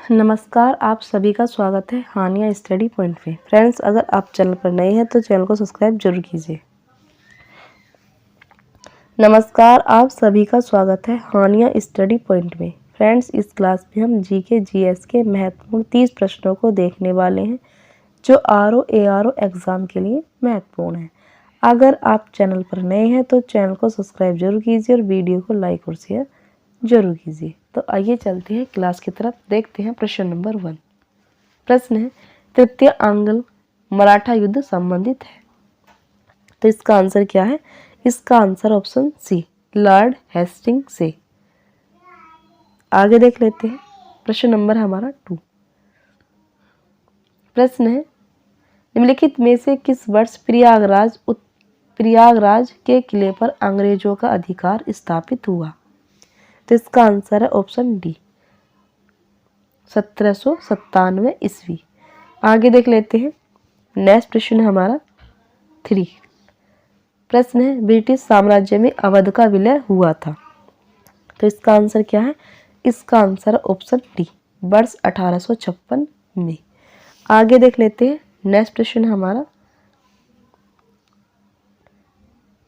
नमस्कार, आप सभी का स्वागत है हानिया स्टडी पॉइंट पे। फ्रेंड्स, अगर आप चैनल पर नए हैं तो चैनल को सब्सक्राइब जरूर कीजिए। नमस्कार, आप सभी का स्वागत है हानिया स्टडी पॉइंट में। फ्रेंड्स, इस क्लास में हम जीके जीएस के महत्वपूर्ण 30 प्रश्नों को देखने वाले हैं जो आरओ एआरओ एग्ज़ाम के लिए महत्वपूर्ण है। अगर आप चैनल पर नए हैं तो चैनल को सब्सक्राइब जरूर कीजिए और वीडियो को लाइक और शेयर जरूर कीजिए। तो आइए चलते हैं क्लास की तरफ। देखते हैं प्रश्न नंबर 1। प्रश्न है, तृतीय आंग्ल मराठा युद्ध संबंधित है। तो इसका आंसर क्या है? इसका answer option C, Lord Hasting से। आगे देख लेते हैं। प्रश्न नंबर हमारा 2। प्रश्न है, निम्नलिखित में से किस वर्ष प्रयागराज के किले पर अंग्रेजों का अधिकार स्थापित हुआ? तो इसका आंसर है ऑप्शन डी, 1797 ईस्वी। आगे देख लेते हैं। नेक्स्ट प्रश्न है हमारा 3। प्रश्न है, ब्रिटिश साम्राज्य में अवध का विलय हुआ था। तो इसका आंसर क्या है? इसका आंसर ऑप्शन डी, वर्ष 1856 में। आगे देख लेते हैं। नेक्स्ट प्रश्न है हमारा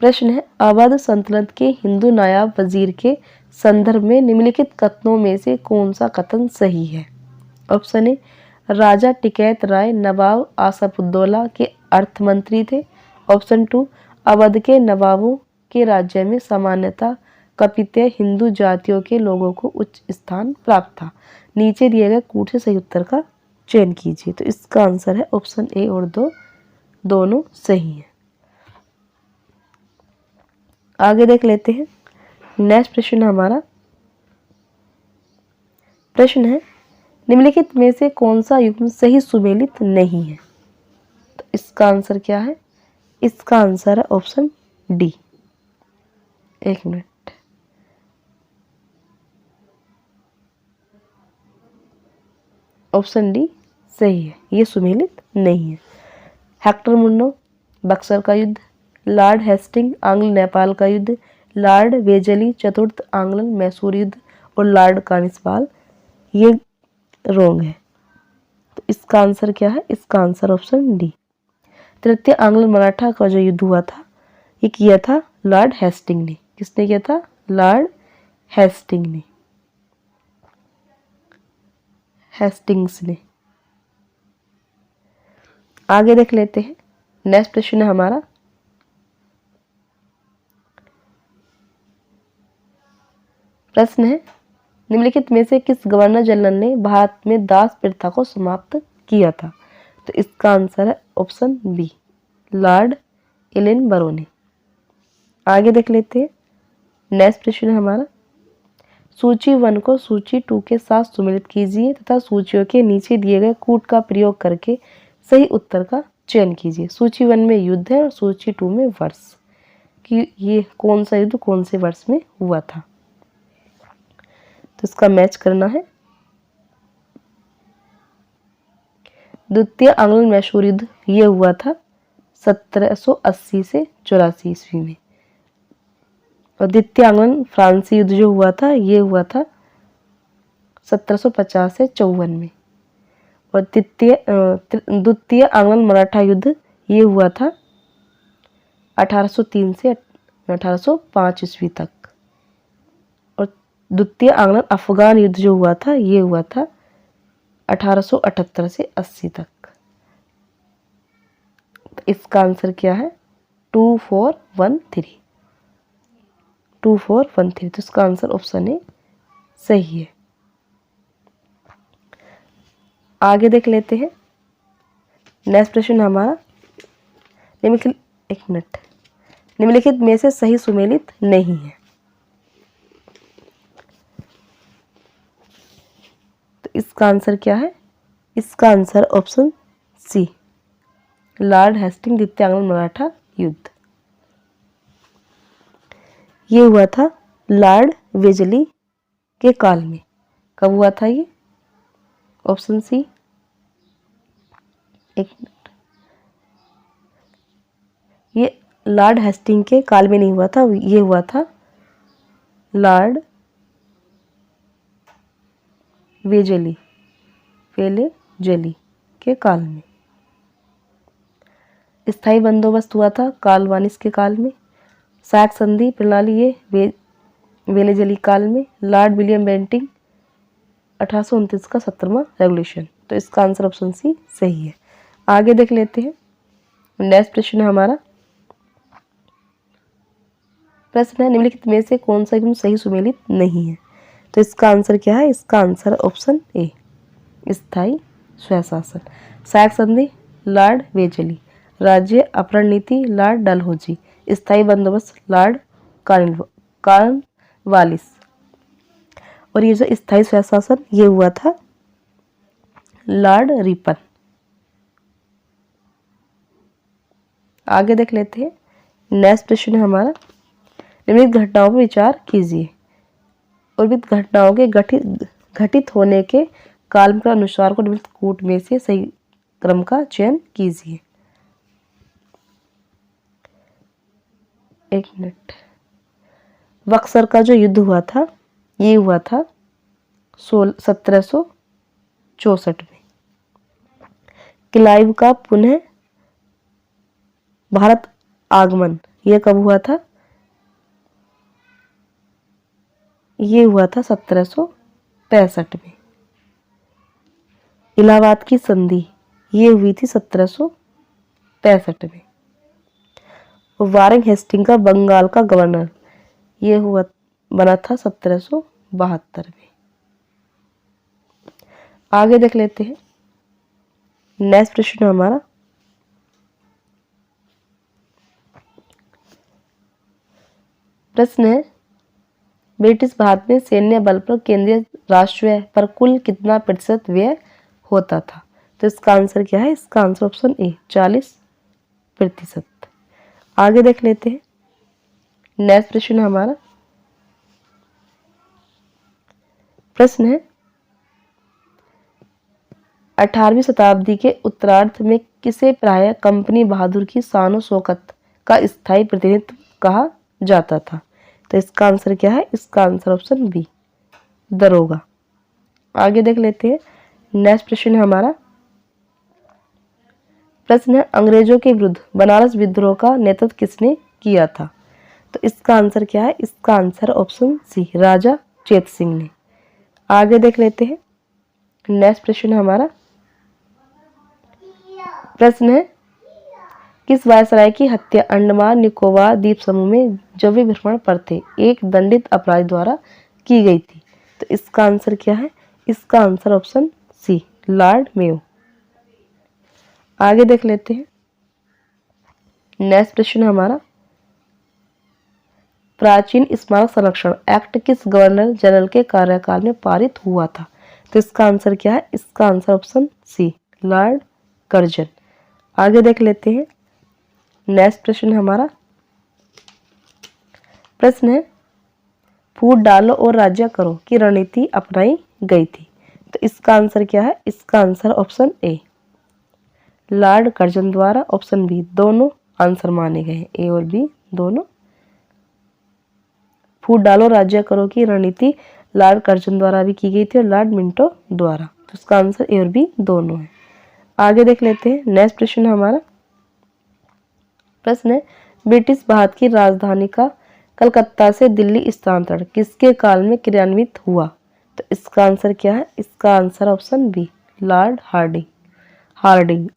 प्रश्न है, अवध सल्तनत के हिंदू नायब वजीर के संदर्भ में निम्नलिखित कथनों में से कौन सा कथन सही है? ऑप्शन ए, राजा टिकैत राय नवाब आसफउद्दौला के अर्थ मंत्री थे। ऑप्शन 2, अवध के नवाबों के राज्य में सामान्यतः कपित्य हिंदू जातियों के लोगों को उच्च स्थान प्राप्त था। नीचे दिए गए कूट से सही उत्तर का चयन कीजिए। तो इसका आंसर है ऑप्शन ए और 2 दोनों सही है। आगे देख लेते हैं। नेक्स्ट प्रश्न हमारा प्रश्न है, निम्नलिखित में से कौन सा युग्म सही सुमेलित नहीं है? तो इसका आंसर क्या है? इसका आंसर है ऑप्शन डी। एक मिनट। ऑप्शन डी सही है, ये सुमेलित नहीं है। हेक्टर मुन्नो बक्सर का युद्ध, लॉर्ड हेस्टिंग आंग्ल नेपाल का युद्ध, लॉर्ड वेजली चतुर्थ आंग्ल मैसूर युद्ध और लॉर्ड कानिसवाल ये रोंग है। तो इसका आंसर क्या है? इसका आंसर ऑप्शन डी। तृतीय आंग्ल मराठा का जो युद्ध हुआ था ये किया था लॉर्ड हेस्टिंग ने। किसने किया था? लॉर्ड हेस्टिंग ने, हेस्टिंग्स ने। आगे देख लेते हैं। नेक्स्ट प्रश्न है हमारा प्रश्न है, निम्नलिखित में से किस गवर्नर जनरल ने भारत में दास प्रथा को समाप्त किया था? तो इसका आंसर है ऑप्शन बी, लॉर्ड एलेनबरो ने। आगे देख लेते हैं। नेक्स्ट प्रश्न है हमारा, सूची 1 को सूची 2 के साथ सुमेलित कीजिए तथा सूचियों के नीचे दिए गए कूट का प्रयोग करके सही उत्तर का चयन कीजिए। सूची 1 में युद्ध है और सूची 2 में वर्ष कि ये कौन सा युद्ध कौन से वर्ष में हुआ था। तो इसका मैच करना है। द्वितीय आंग्ल मैसूर युद्ध ये हुआ था 1780 से 84 ईस्वी में। और द्वितीय आंग्ल फ्रांसी युद्ध जो हुआ था ये हुआ था 1750 से 54 में। और द्वितीय आंग्ल मराठा युद्ध ये हुआ था 1803 से 1805 ईस्वी तक। और द्वितीय आंग्ल अफगान युद्ध जो हुआ था ये हुआ था 1878 से 80 तक। तो इसका आंसर क्या है? 2413। 2413। तो इसका आंसर ऑप्शन ए सही है। आगे देख लेते हैं। नेक्स्ट प्रश्न हमारा निम्नलिखित में से सही सुमेलित नहीं है। तो इसका आंसर क्या है? इसका answer option C, Lord Hasting द्वितीय आंग्ल मराठा युद्ध ये हुआ था लॉर्ड वेजली के काल में। कब हुआ था ये? Option C. एक मिनट, ये लॉर्ड हेस्टिंग के काल में नहीं हुआ था, ये हुआ था लॉर्ड वेजली वेले जली के काल में। स्थायी बंदोबस्त हुआ था कार्ल वानिस के काल में। सैक संधि प्रणाली ये वेले जली काल में। लॉर्ड विलियम बेंटिंग 1829 का 17वां रेगुलेशन। तो इसका आंसर ऑप्शन सी सही है। आगे देख लेते हैं। नेक्स्ट प्रश्न है हमारा। प्रश्न है निम्नलिखित में से कौन सा युग्म सही सुमेलित नहीं है। तो इसका आंसर क्या है? इसका आंसर ऑप्शन ए स्थायी स्वशासन। सैक संधि लॉर्ड वेलेजली। राज्य अपहरण नीति लॉर्ड डलहौजी। स्थायी बंदोबस्त लॉर्ड कॉर्नवालिस। और ये जो स्थायी स्वशासन ये हुआ था लॉर्ड रिपन। आगे देख लेते हैं। नेक्स्ट प्रश्न है हमारा। निम्नलिखित घटनाओं पर विचार कीजिए। उर्वरित घटनाओं के घटित होने के काल के अनुसार को निम्नलिखित कूट में से सही क्रम का चयन कीजिए। एक मिनट। बक्सर का जो युद्ध हुआ था ये हुआ था 1764 में। क्लाइव का पुनः भारत आगमन ये कब हुआ था? ये हुआ था 1765 में। इलाहाबाद की संधि ये हुई थी 1765 में। वारेन हेस्टिंग का बंगाल का गवर्नर ये बना था 1772 में। आगे देख लेते हैं। नेक्स्ट प्रश्न हमारा। प्रश्न है ब्रिटिश भारत में सैन्य बल पर केंद्रीय राष्ट्रीय पर कुल कितना प्रतिशत व्यय होता था? तो इसका आंसर क्या है? इसका आंसर ऑप्शन ए 40%। आगे देख लेते हैं। नेक्स्ट प्रश्न हमारा। प्रश्न है 18वीं शताब्दी के उत्तरार्ध में किसे प्रायः कंपनी बहादुर की शान शौकत का स्थायी प्रतिनिधित्व कहा जाता था? तो इसका आंसर क्या है? इसका आंसर ऑप्शन बी दरोगा। आगे देख लेते हैं। नेक्स्ट प्रश्न है हमारा। प्रश्न है अंग्रेजों के विरुद्ध बनारस विद्रोह का नेतृत्व किसने किया था? तो इसका आंसर क्या है? इसका आंसर ऑप्शन सी राजा चेत सिंह ने। आगे देख लेते हैं। नेक्स्ट प्रश्न है हमारा। प्रश्न है किस वायसराय की हत्या अंडमान निकोबार द्वीप समूह में जब वे भ्रमण पर थे एक दंडित अपराधी द्वारा की गई थी? तो इसका आंसर क्या है? इसका answer option C Lord Mayo. आगे देख लेते हैं। नेक्स्ट प्रश्न हमारा। प्राचीन स्मारक संरक्षण एक्ट किस गवर्नर जनरल के कार्यकाल में पारित हुआ था? तो इसका आंसर क्या है? इसका answer option C Lord Curzon. आगे देख लेते हैं। नेक्स्ट प्रश्न हमारा। प्रश्न है फूट डालो और राज्य करो की रणनीति अपनाई गई थी? तो इसका आंसर क्या है? इसका answer option A Lord Curzon द्वारा। ऑप्शन बी दोनों आंसर माने गए हैं, ए और बी दोनों। फूट डालो राज्य करो की रणनीति लॉर्ड कर्जन द्वारा भी की गई थी और लॉर्ड मिंटो द्वारा। तो इसका आंसर ए और बी दोनों है। आगे देख लेते हैं। नेक्स्ट प्रश्न हमारा। प्रश्न है ब्रिटिश भारत की राजधानी का कलकत्ता से दिल्ली स्थानांतरण किसके काल में क्रियान्वित हुआ? तो इसका आंसर क्या है? इसका answer option B Lord Hardinge.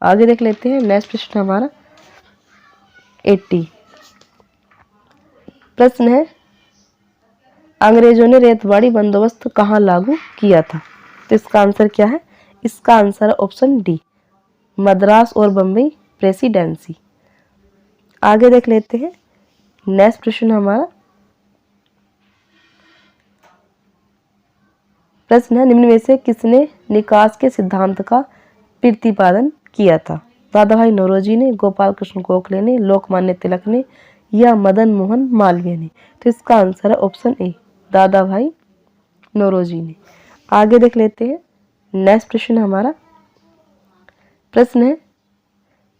आगे देख लेते हैं। नेक्स्ट प्रश्न हमारा 80। प्रश्न है अंग्रेजों ने रेतवाड़ी बंदोबस्त कहाँ लागू किया था? तो इसका आंसर क्या है? इसका आंसर ऑप्शन डी मद्रास और बम्बई प्रेसिडेंसी। आगे देख लेते हैं। नेक्स्ट प्रश्न हमारा। प्रश्न है निम्न में से किसने निकास के सिद्धांत का प्रतिपादन किया था? दादा भाई नौरोजी ने, गोपाल कृष्ण गोखले ने, लोकमान्य तिलक ने या मदन मोहन मालवीय ने? तो इसका आंसर है ऑप्शन ए दादा भाई नौरोजी ने। आगे देख लेते हैं। नेक्स्ट प्रश्न हमारा। प्रश्न है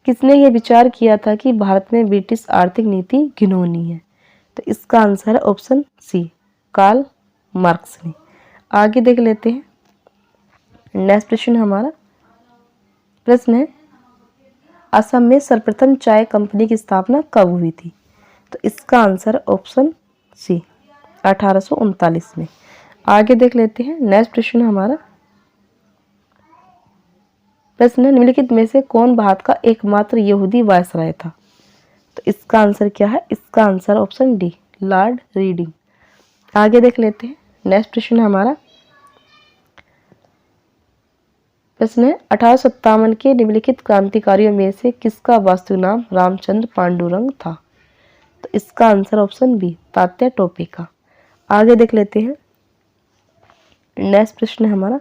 किसने यह विचार किया था कि भारत में ब्रिटिश आर्थिक नीति घिनौनी है? तो इसका आंसर है ऑप्शन सी कार्ल मार्क्स ने। आगे देख लेते हैं। नेक्स्ट प्रश्न हमारा प्रश्न है असम में सर्वप्रथम चाय कंपनी की स्थापना कब हुई थी? तो इसका आंसर ऑप्शन सी 1839 में। आगे देख लेते हैं। नेक्स्ट प्रश्न हमारा प्रश्न है निम्नलिखित में से कौन भारत का एकमात्र यहूदी वायसराय था? तो इसका आंसर क्या है? इसका answer option D Lord reading. आगे देख लेते हैं। नेक्स्ट प्रश्न हमारा प्रश्न है 1857 के निम्नलिखित क्रांतिकारियों में से किसका वास्तविक नाम रामचंद्र पांडुरंग था? तो इसका answer option B Tatya Tope का। आगे देख लेते हैं। नेक्स्ट प्रश्न है हमारा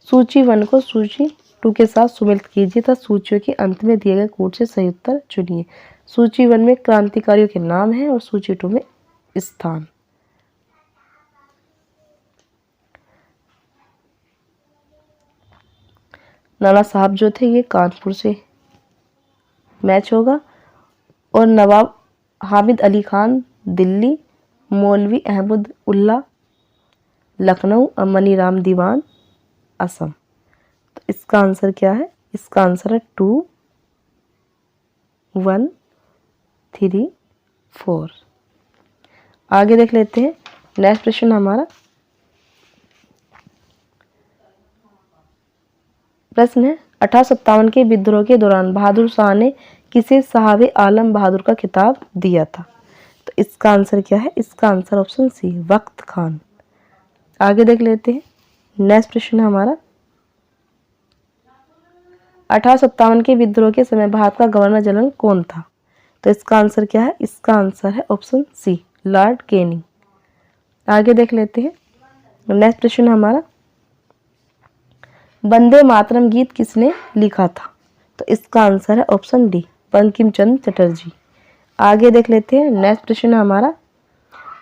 सूची 1 को सूची 2 के साथ सुमेलित कीजिए तथा सूचियों के अंत में दिए गए कोड से सही उत्तर चुनिए। सूची 1 में क्रांतिकारियों के नाम है और सूची 2 में स्थान। नाना साहब जो थे ये कानपुर से मैच होगा और नवाब हामिद अली खान दिल्ली, मौलवी अहमद उल्ला लखनऊ और मनीराम दीवान असम। तो इसका आंसर क्या है? इसका आंसर है 2, 1, 3, 4। आगे देख लेते हैं। नेक्स्ट प्रश्न हमारा प्रश्न है 1857 के विद्रोह के दौरान बहादुर शाह ने किसे साहब आलम बहादुर का खिताब दिया था? तो इसका आंसर क्या है? इसका आंसर ऑप्शन सी वक्त खान। आगे देख लेते हैं। नेक्स्ट प्रश्न हमारा 1857 के विद्रोह के समय भारत का गवर्नर जनरल कौन था? तो इसका आंसर क्या है? इसका आंसर है ऑप्शन सी लॉर्ड कैनिंग। आगे देख लेते हैं। नेक्स्ट प्रश्न हमारा वंदे मातरम गीत किसने लिखा था? तो इसका आंसर है ऑप्शन डी बंकिम चंद्र चटर्जी। आगे देख लेते हैं। नेक्स्ट प्रश्न हमारा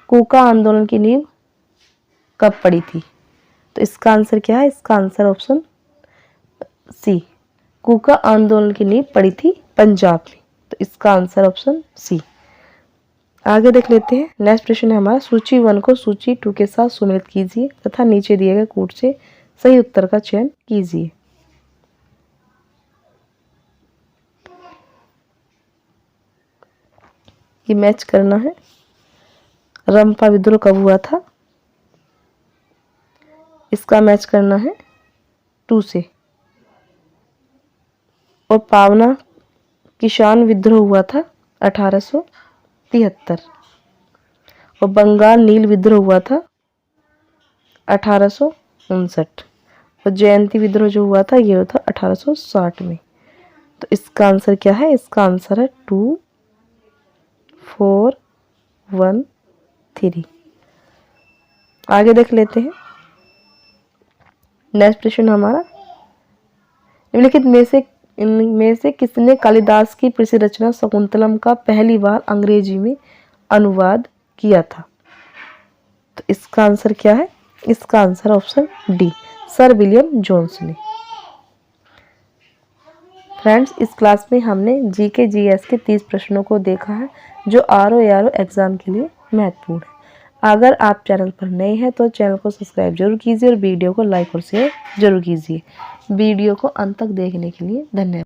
कूका आंदोलन की नींव कब पड़ी थी? तो इसका आंसर क्या है? इसका आंसर ऑप्शन सी कूका आंदोलन की नींव पड़ी थी पंजाब में। तो इसका आंसर ऑप्शन सी। आगे देख लेते हैं। नेक्स्ट प्रश्न है हमारा सूची 1 को सूची 2 के साथ सुमेलित कीजिए तथा नीचे दिए गए कोड से सही उत्तर का चयन कीजिए। ये मैच करना है। रंपा विद्रोह कब हुआ था? इसका मैच करना है 2 से। और पावना किसान विद्रोह हुआ था 1873 और बंगाल नील विद्रोह हुआ था 1859 और जयंती विद्रोह जो हुआ था ये हुआ था 1860 में। तो इसका आंसर क्या है? इसका आंसर है 2, 4, 1, 3। आगे देख लेते हैं। नेक्स्ट प्रश्न हमारा निम्नलिखित में से किसने कालिदास की प्रसिद्ध रचना शकुंतलम का पहली बार अंग्रेजी में अनुवाद किया था? तो इसका आंसर क्या है? इसका answer option D sir William Jones ने। फ्रेंड्स इस क्लास में हमने जीके जीएस के 30 प्रश्नों को देखा है जो आरओ एआरओ एग्जाम के लिए महत्वपूर्ण है। अगर आप चैनल पर नए हैं तो चैनल को सब्सक्राइब जरूर कीजिए और वीडियो को लाइक और शेयर जरूर कीजिए। वीडियो को अंत तक देखने के लिए धन्यवाद।